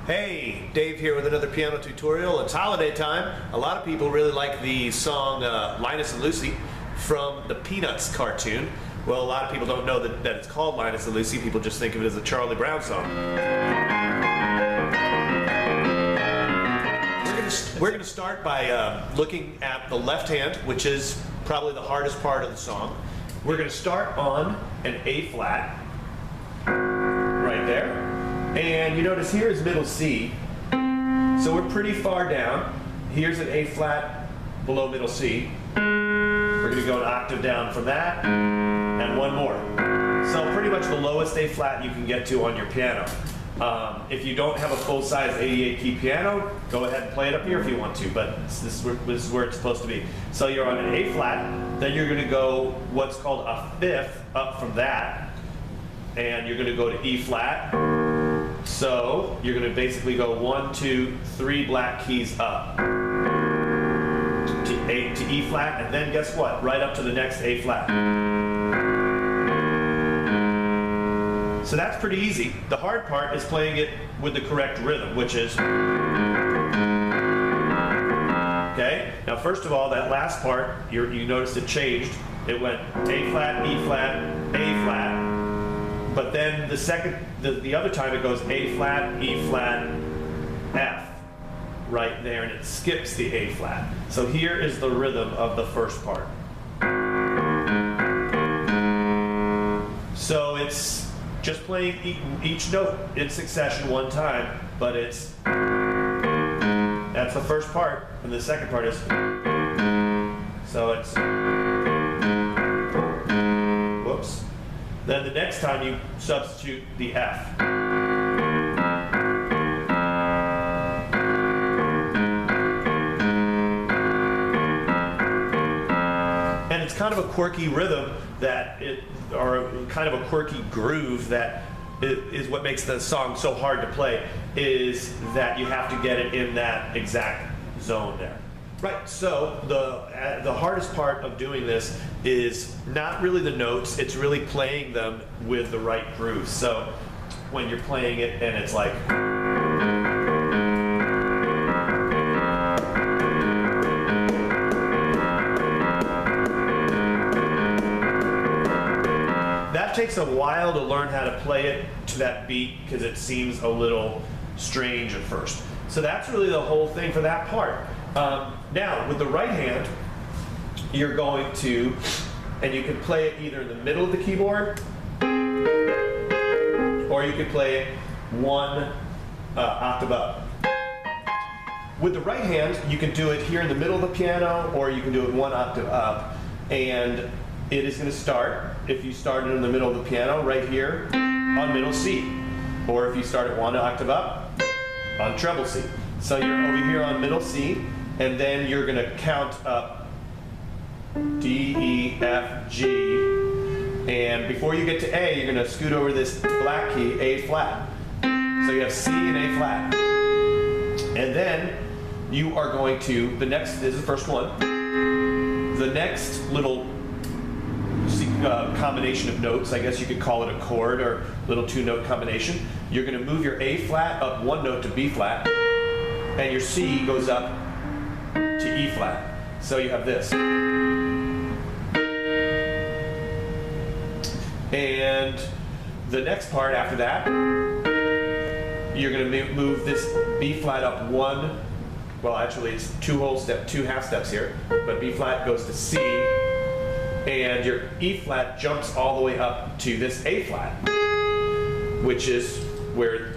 Hey, Dave here with another piano tutorial. It's holiday time. A lot of people really like the song Linus and Lucy from the Peanuts cartoon. Well, a lot of people don't know that it's called Linus and Lucy. People just think of it as a Charlie Brown song. We're going to start by looking at the left hand, which is probably the hardest part of the song. We're going to start on an A flat, right there. And you notice here is middle C, so we're pretty far down. Here's an A flat below middle C. We're going to go an octave down from that, and one more. So pretty much the lowest A flat you can get to on your piano. If you don't have a full-size 88 key piano, go ahead and play it up here if you want to, but this is where it's supposed to be. So you're on an A flat, then you're going to go what's called a fifth up from that, and you're going to go to E flat. So you're going to basically go 1, 2, 3 black keys up to E flat, and then guess what? Right up to the next A flat. So that's pretty easy. The hard part is playing it with the correct rhythm, which is, okay? Now first of all, that last part, you noticed it changed. It went A flat, E flat, A flat. But then the other time it goes A flat, E flat, F, right there, and it skips the A flat. So here is the rhythm of the first part. So it's just playing each note in succession one time, but that's the first part, and the second part is, so it's, whoops. Then the next time you substitute the F. And it's kind of a quirky rhythm or kind of a quirky groove that is what makes the song so hard to play, is that you have to get it in that exact zone there. Right, so the hardest part of doing this is not really the notes, it's really playing them with the right groove. So when you're playing it and it's like, that takes a while to learn how to play it to that beat because it seems a little strange at first. So that's really the whole thing for that part. Now, with the right hand, you're going to, and you can play it either in the middle of the keyboard, or you can play it one octave up. With the right hand, you can do it here in the middle of the piano, or you can do it one octave up, and it is going to start, if you start it in the middle of the piano, right here on middle C, or if you start it one octave up, on treble C. So you're over here on middle C, and then you're going to count up D, E, F, G, and before you get to A, you're going to scoot over this black key, A flat. So you have C and A flat. And then you are going to, this is the first one, the next little combination of notes, I guess you could call it a chord or little two-note combination. You're going to move your A flat up one note to B flat, and your C goes up to E flat. So you have this. And the next part after that, you're going to move this B flat up one, well actually it's two half steps here, but B flat goes to C, and your E flat jumps all the way up to this A flat, which is where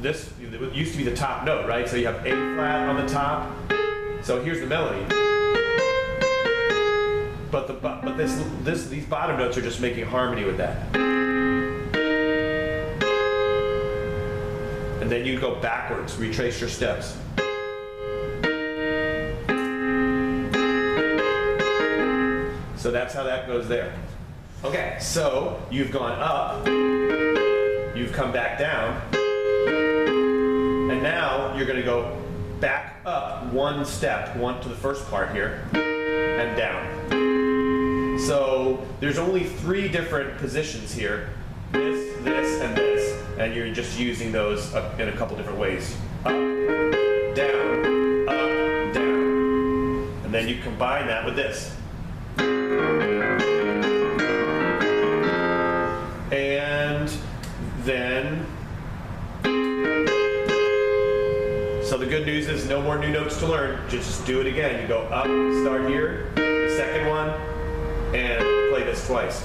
this used to be the top note, right? So you have A flat on the top. So here's the melody. But these bottom notes are just making harmony with that. And then you go backwards, retrace your steps. So that's how that goes there. Okay, so you've gone up, you've come back down, and now you're going to go back up one step, one to the first part here, and down. So there's only 3 different positions here, this, and this. and you're just using those in a couple different ways. Up, down, up, down. And then you combine that with this. And then, so the good news is no more new notes to learn. Just do it again. You go up, start here, the second one, and play this twice.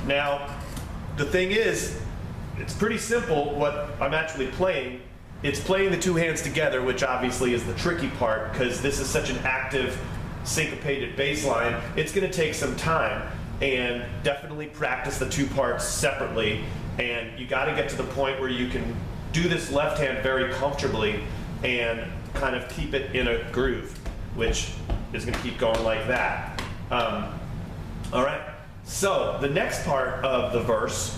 Now, the thing is, it's pretty simple what I'm actually playing. It's playing the two hands together, which obviously is the tricky part because this is such an active, syncopated bass line. It's going to take some time, and definitely practice the two parts separately. And you got to get to the point where you can do this left hand very comfortably and kind of keep it in a groove, which is going to keep going like that. All right. So the next part of the verse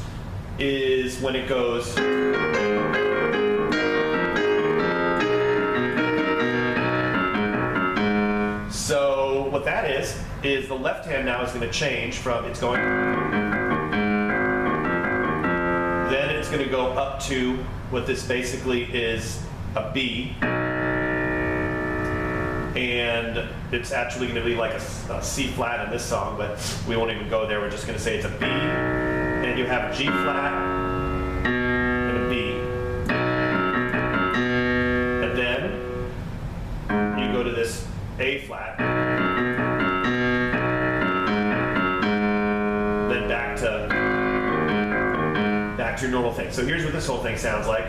is when it goes. So what that is the left hand now is going to change from, it's going, then it's going to go up to what this basically is a B, and it's actually going to be like a C flat in this song, but we won't even go there. We're just going to say it's a B, and you have a G flat and a B, and then you go to this A flat, then back to your normal thing. So here's what this whole thing sounds like.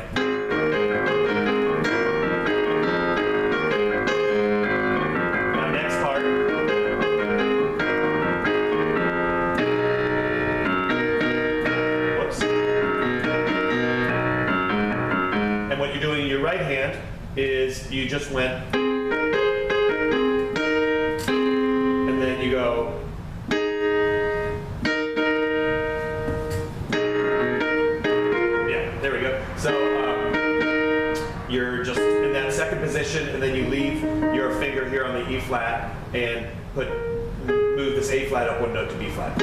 Now next part. Whoops. And what you're doing in your right hand is you just went, and then you go. There we go. So you're just in that second position, and then you leave your finger here on the E flat and move this A flat up one note to B flat.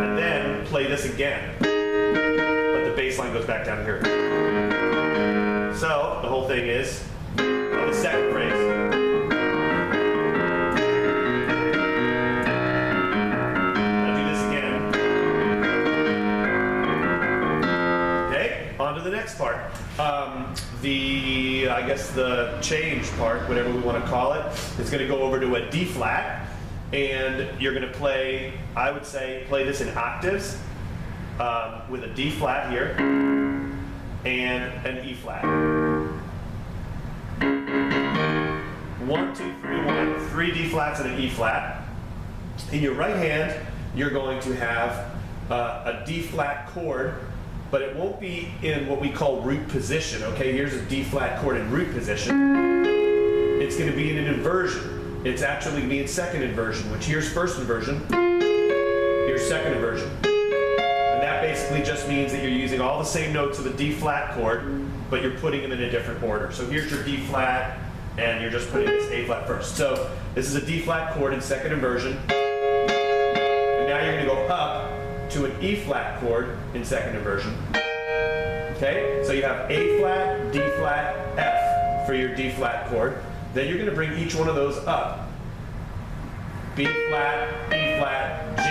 And then play this again, but the bass line goes back down here. So the whole thing is on the second phrase. On to the next part. I guess the change part, whatever we want to call it, is going to go over to a D flat, and you're going to play, I would say, play this in octaves with a D flat here and an E flat. 1, 2, 3, 1, 3 D flats and an E flat. In your right hand, you're going to have a D flat chord, but it won't be in what we call root position. Okay, here's a D flat chord in root position. It's going to be in an inversion. It's actually going to be in second inversion, which here's first inversion, here's second inversion. And that basically just means that you're using all the same notes of a D flat chord, but you're putting them in a different order. So here's your D flat, and you're just putting this A flat first. So this is a D flat chord in second inversion. And now you're going to go up to an E flat chord in second inversion. Okay, so you have A flat, D flat, F for your D flat chord. Then you're going to bring each one of those up. B flat, E flat, G.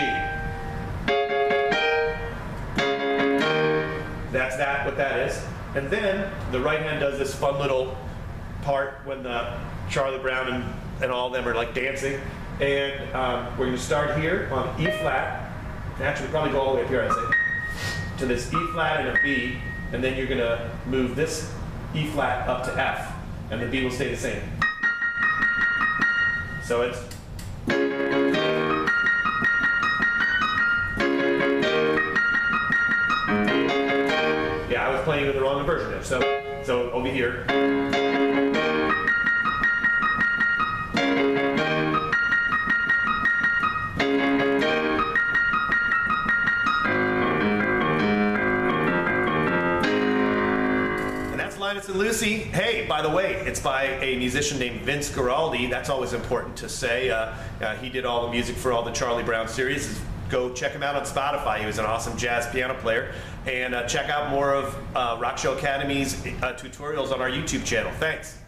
That's what that is. And then the right hand does this fun little part when the Charlie Brown and all of them are like dancing. And we're going to start here on E flat. Actually, probably go all the way up here, I'd say, to this E flat and a B, and then you're going to move this E flat up to F, and the B will stay the same. So it's. Yeah, I was playing with the wrong inversion there. So over here. Linus and Lucy. Hey, by the way, it's by a musician named Vince Guaraldi. That's always important to say. He did all the music for all the Charlie Brown series. Go check him out on Spotify. He was an awesome jazz piano player. And check out more of Rock Show Academy's tutorials on our YouTube channel. Thanks.